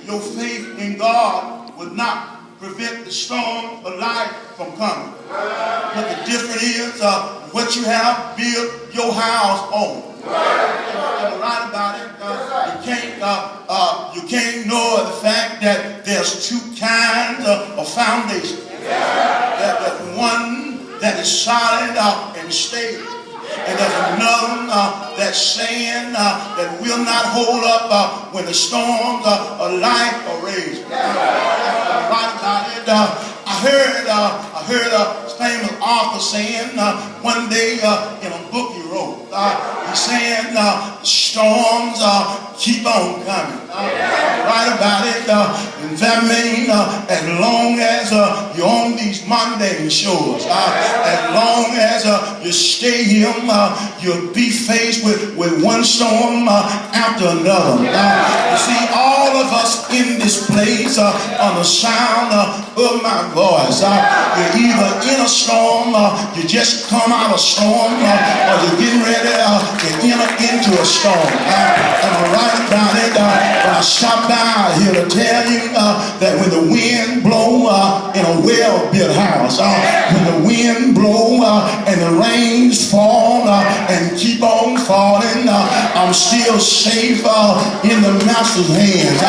your faith in God would not prevent the storm of life from coming. But the difference is what you have built your house on. And right about it, you can't ignore the fact that there's two kinds of foundation. There's one that is solid and stable. And there's another that's saying that will not hold up when the storms of life are raging. Right about it, I heard a famous author saying one day in a book he wrote, he's saying storms keep on coming. Right about it, that means as long as you're on these mundane shores, as long as you stay here, you'll be faced with one storm after another. You see, all of us in this place on the sound of my voice, you're either in a storm, you just come out of a storm, or you're getting ready to enter into a storm. And I'm right about it, but I stopped by here to tell you that when the wind blow in a well-built house, when the wind blow and the rains fall and keep on falling, I'm still safe in the master's hands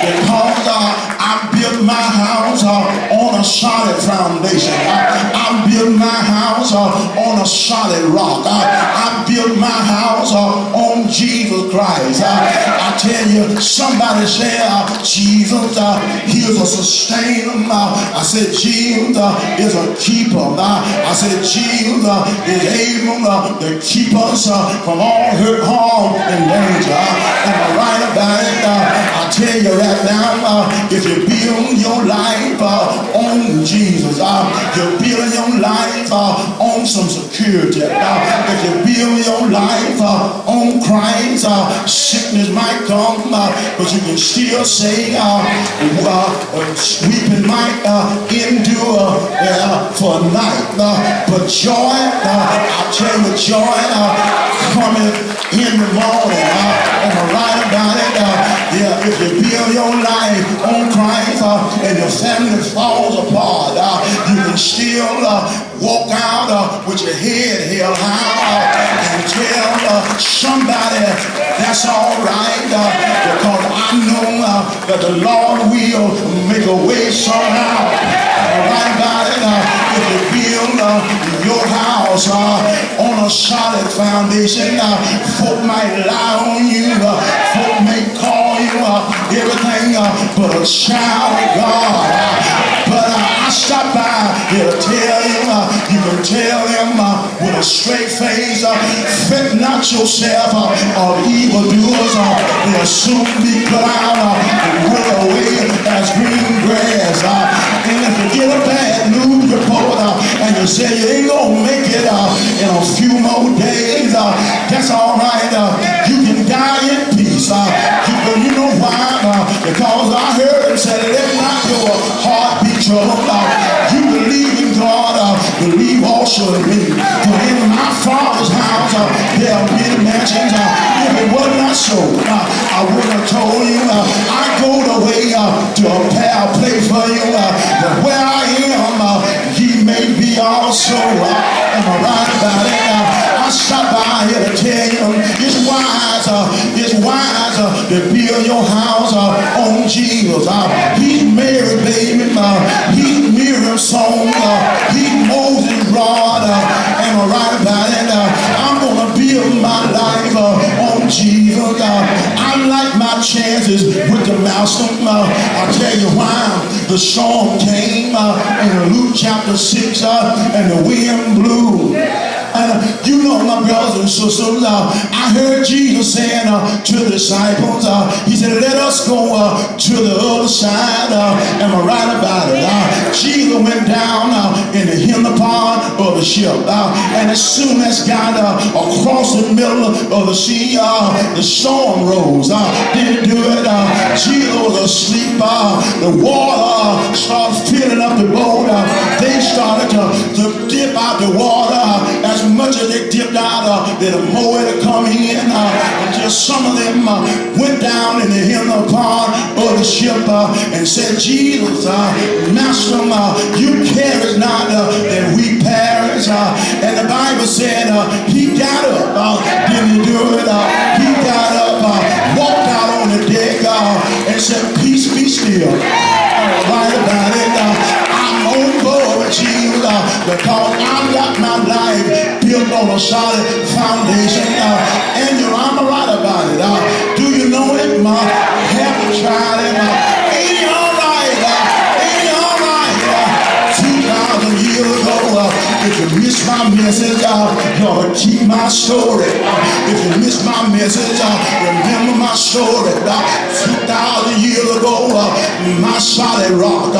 because I built my house on a solid foundation. I built my house on a solid rock. I built my house on Jesus Christ. I tell you, somebody say, Jesus, he's a sustainer. I said, Jesus is a keeper. I said, Jesus is able to keep us from all hurt, harm, and danger. And I'm right about it. I tell you right now, if you build your life on Jesus, you're building your life on some security. If you build your life on Christ, sickness might come, but you can still say, weeping might endure for a night, but joy, I tell you, joy coming in the morning. And I'm right about it. If you build your life on Christ and your family falls apart, you can still walk out with your head held high and tell somebody that's all right, because I know that the Lord will make a way somehow. Right about it, if you build your house on a solid foundation, folk might lie on you, folk may call you everything but a child of God. But I stopped by here to tell you, you can tell them with a straight face, fret not yourself of evildoers, they'll soon be put out and wither away as green grass. And if you get a bad news report and you say you ain't gonna make it in a few more days, that's all right. You can die in peace. You know why? Because I heard him say, let not your heart be troubled. You believe in God, believe also in me. For in my Father's house there are many mansions. If it was not so, I would have told you, I go the way to prepare a place for you. But where I am, ye may be also. Am I right about it? I stopped by here to tell you, it's wise to build your house on Jesus. He's Mary, baby. He's Miriam's song. He's Moses' rod. Am I right about it? I'm gonna build my life on Jesus. I like my chances with the master. I'll tell you why. The storm came in Luke chapter 6 and the wind blew. You know, my brothers and sisters, I heard Jesus saying to the disciples, he said, let us go to the other side. Am I right about it? Jesus went down in the hinder part of the ship, and as soon as got across the middle of the sea, the storm rose. Didn't do it. Jesus was asleep. The water started filling up the boat. They started to dip out the water. As much as they dipped out, the more it come in, until some of them went down in the hinder part of the ship ship and said, Jesus, Master, you carry not that we perish. And the Bible said he got up. Didn't he do it? He got up, walked out on the deck and said, peace be still. Right about it. I'm on board with Jesus because I got my life built on a solid foundation. And I'm right about it. Do you know it? Haven't tried it. Ain't it all right? Ain't it all right? 2,000 years ago, if you miss my message, you ought to keep my story. If you miss my message, remember my story. 2,000 years ago, my solid rock,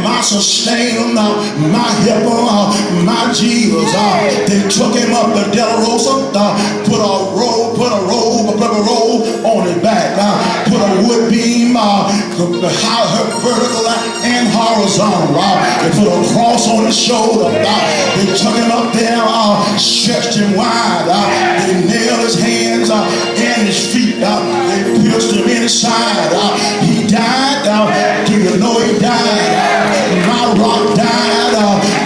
my sustainer, my helper, my Jesus. They took him up to De La Rosa, put a robe on his back, put a wood beam, vertical and horizontal. They put a cross on his shoulder. They took him up there, stretched him wide. They nailed his hands and his feet. They pierced him in his side. He died. Do you know he died? My rock died.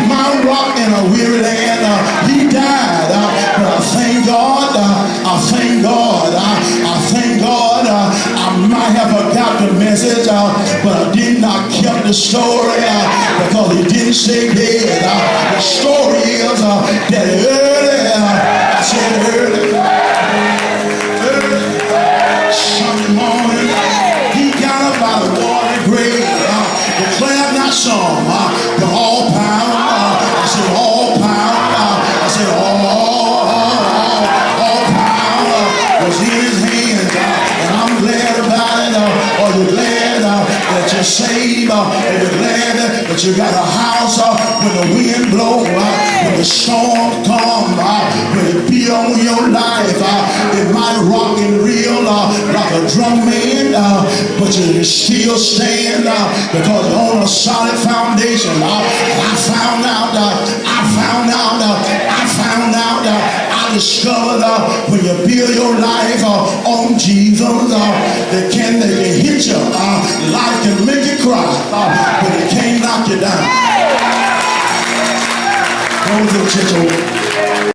My rock in a weary land. He died. But I thank God. I thank God. I thank God. I might have forgot the message, but I did not keep the story because he didn't stay dead. The story is that early, I said early, Sunday morning, he got up out of the watery grave, declared not some, but all power. I said all power. I said all power was in his hands, and I'm glad about it. Are you glad that you're saved? Are you glad that you got a house when the wind blows, when the storm comes, when it beat on your life? It might rock and reel like a drum man, but you still stand because you're on a solid foundation. I found out. I discovered when you build your life on Jesus, they can hit you. Life can make you cry, but it can't knock you down. Go to the church over.